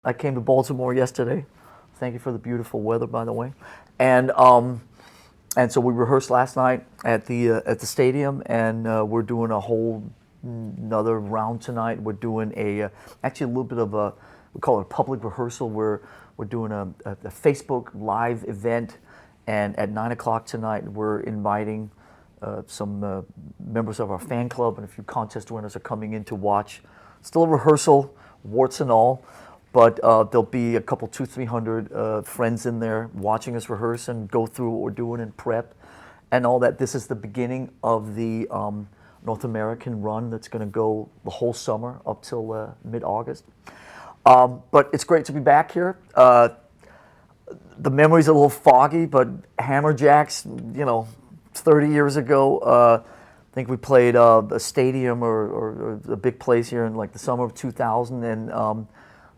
I came to Baltimore yesterday. Thank you for the beautiful weather, by the way. And so we rehearsed last night at the stadium, and we're doing a whole another round tonight. We're doing actually a little bit of a, we call it a public rehearsal. We're doing a Facebook live event, and at 9 o'clock tonight we're inviting some members of our fan club and a few contest winners are coming in to watch. Still a rehearsal, warts and all, but there'll be a couple, 300 friends in there watching us rehearse and go through what we're doing in prep and all that. This is the beginning of the North American run that's going to go the whole summer up till mid-August. But it's great to be back here. The memory's a little foggy, but Hammerjacks, 30 years ago, I think we played a stadium or a big place here in like the summer of 2000, and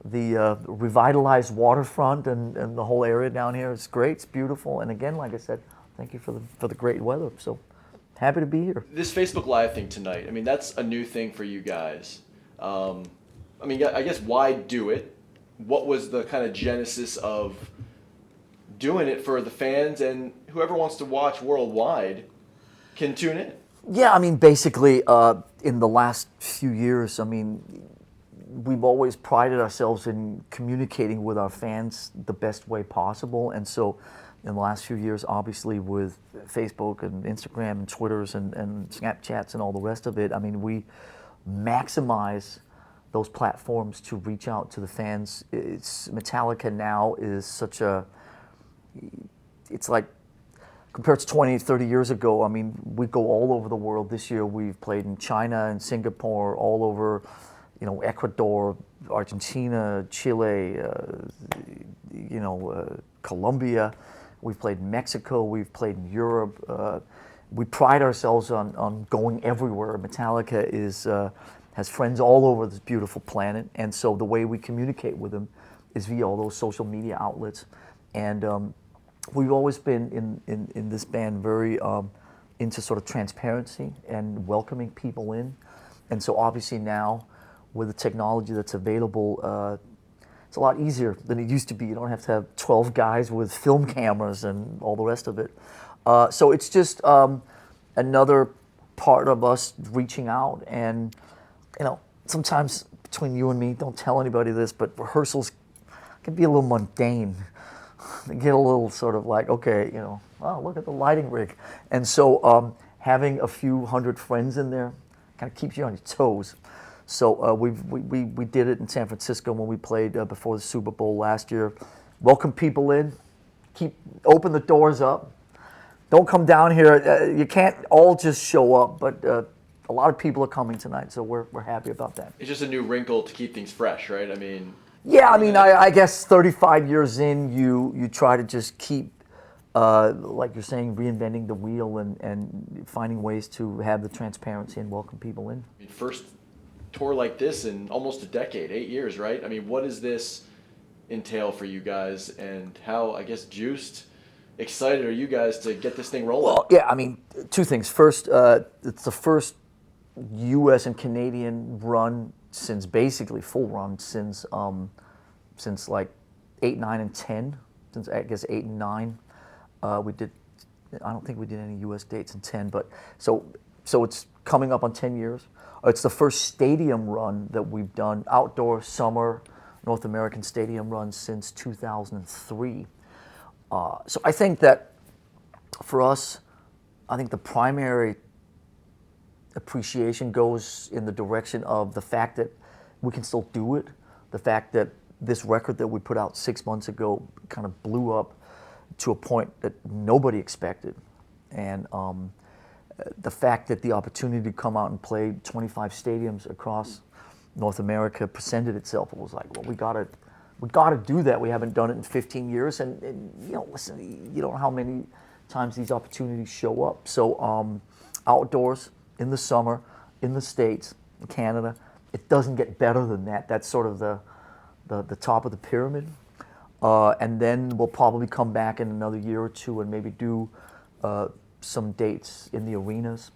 the revitalized waterfront and the whole area down here is great. It's beautiful, and again, like I said, thank you for the great weather. So happy to be here. This Facebook Live thing tonight, I mean, that's a new thing for you guys. I mean, I guess why do it? What was the kind of genesis of doing it for the fans, and whoever wants to watch worldwide can tune in? Yeah, I mean, basically, in the last few years, I mean, we've always prided ourselves in communicating with our fans the best way possible. And so in the last few years, obviously, with Facebook and Instagram and Twitters and Snapchats and all the rest of it, I mean, we maximize those platforms to reach out to the fans. Metallica now is such a, it's like, compared to 20, 30 years ago, I mean, we go all over the world. This year we've played in China and Singapore, all over, Ecuador, Argentina, Chile, Colombia. We've played in Mexico, we've played in Europe. We pride ourselves on going everywhere. Metallica has friends all over this beautiful planet, and so the way we communicate with them is via all those social media outlets. And we've always been in this band very into sort of transparency and welcoming people in. And so obviously now, with the technology that's available, it's a lot easier than it used to be. You don't have to have 12 guys with film cameras and all the rest of it. So it's just another part of us reaching out. And, sometimes between you and me, don't tell anybody this, but rehearsals can be a little mundane. They get a little sort of like, okay, oh, look at the lighting rig. And so having a few hundred friends in there kind of keeps you on your toes. So we did it in San Francisco when we played before the Super Bowl last year. Welcome people in, open the doors up. Don't come down here. You can't all just show up, but a lot of people are coming tonight, so we're happy about that. It's just a new wrinkle to keep things fresh, right? I mean, yeah, I mean, I guess 35 years in, you try to just keep, like you're saying, reinventing the wheel and finding ways to have the transparency and welcome people in. I mean, first tour like this in almost a decade, 8 years, right? I mean, what does this entail for you guys, and how, I guess, juiced, excited are you guys to get this thing rolling? Well, yeah, I mean, two things. First, it's the first U.S. and Canadian run since basically full run since like 8, 9, and 10. Since I guess 8 and 9, we did. I don't think we did any U.S. dates in 10, but so it's coming up on 10 years. It's the first stadium run that we've done, outdoor summer North American stadium run since 2003. So I think that for us, I think the primary appreciation goes in the direction of the fact that we can still do it, the fact that this record that we put out 6 months ago kind of blew up to a point that nobody expected, and the fact that the opportunity to come out and play 25 stadiums across North America presented itself. It was like, well, we gotta do that. We haven't done it in 15 years, and listen, you don't know how many times these opportunities show up. So outdoors, in the summer, in the States, in Canada, it doesn't get better than that. That's sort of the top of the pyramid. And then we'll probably come back in another year or two and maybe do some dates in the arenas,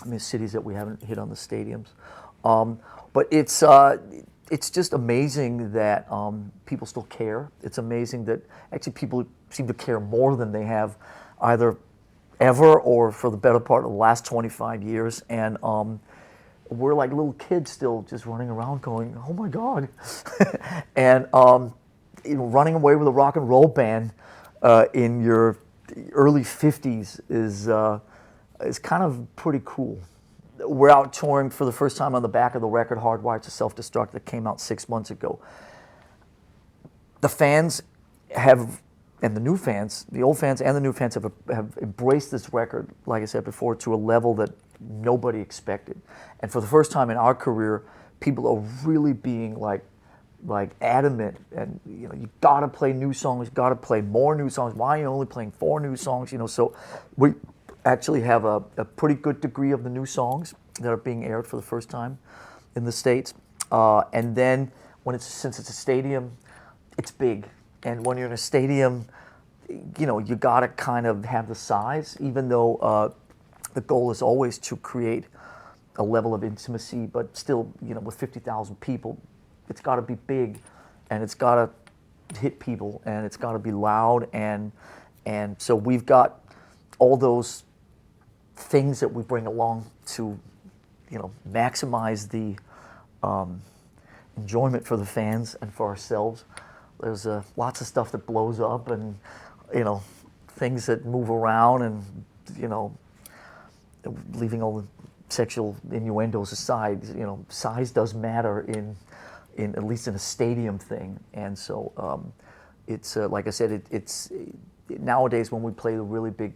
I mean, cities that we haven't hit on the stadiums. But it's just amazing that people still care. It's amazing that actually people seem to care more than they have either ever or for the better part of the last 25 years. And we're like little kids still just running around going, oh my God. And running away with a rock and roll band in your early 50s is kind of pretty cool. We're out touring for the first time on the back of the record Hardwired to Self-Destruct that came out 6 months ago. The fans have, and the new fans, the old fans and the new fans have embraced this record, like I said before, to a level that nobody expected. And for the first time in our career, people are really being like adamant, and you gotta play new songs, you gotta play more new songs. Why are you only playing 4 new songs? So we actually have a pretty good degree of the new songs that are being aired for the first time in the States. And then since it's a stadium, it's big. And when you're in a stadium, you gotta kind of have the size, even though the goal is always to create a level of intimacy, but still, with 50,000 people, it's gotta be big, and it's gotta hit people, and it's gotta be loud, and so we've got all those things that we bring along to, maximize the enjoyment for the fans and for ourselves. There's lots of stuff that blows up, and things that move around, and leaving all the sexual innuendos aside. Size does matter in at least in a stadium thing, and so it's like I said, it's nowadays when we play the really big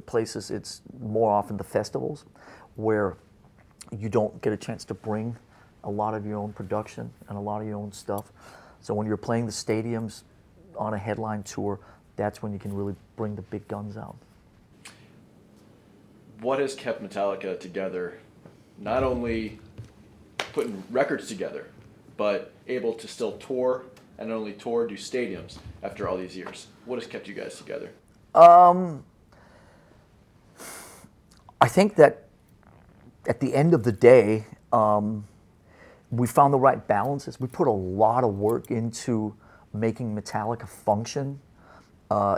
places, it's more often the festivals where you don't get a chance to bring a lot of your own production and a lot of your own stuff. So when you're playing the stadiums on a headline tour, that's when you can really bring the big guns out. What has kept Metallica together, not only putting records together, but able to still tour, and not only tour, do stadiums after all these years? What has kept you guys together? I think that at the end of the day, we found the right balances. We put a lot of work into making Metallica function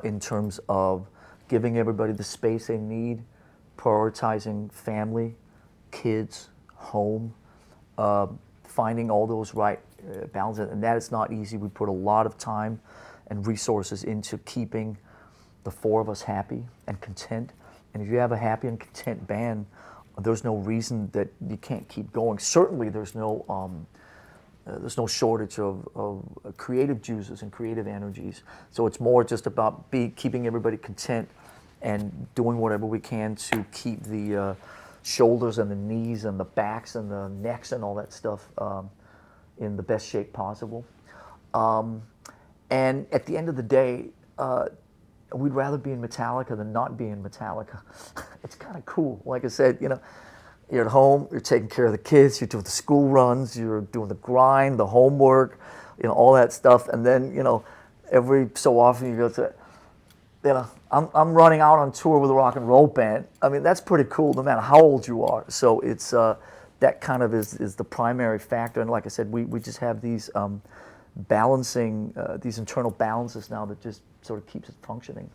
in terms of giving everybody the space they need, prioritizing family, kids, home, finding all those right balances. And that is not easy. We put a lot of time and resources into keeping the 4 of us happy and content. And if you have a happy and content band, there's no reason that you can't keep going. Certainly, there's no shortage of creative juices and creative energies. So it's more just about keeping everybody content and doing whatever we can to keep the shoulders and the knees and the backs and the necks and all that stuff in the best shape possible. And at the end of the day, we'd rather be in Metallica than not be in Metallica. It's kind of cool. Like I said, you're at home, you're taking care of the kids, you're doing the school runs, you're doing the grind, the homework, all that stuff. And then, every so often you go to, I'm running out on tour with a rock and roll band. I mean, that's pretty cool no matter how old you are. So it's, that kind of is the primary factor. And like I said, we just have these balancing, these internal balances now that just sort of keeps it functioning.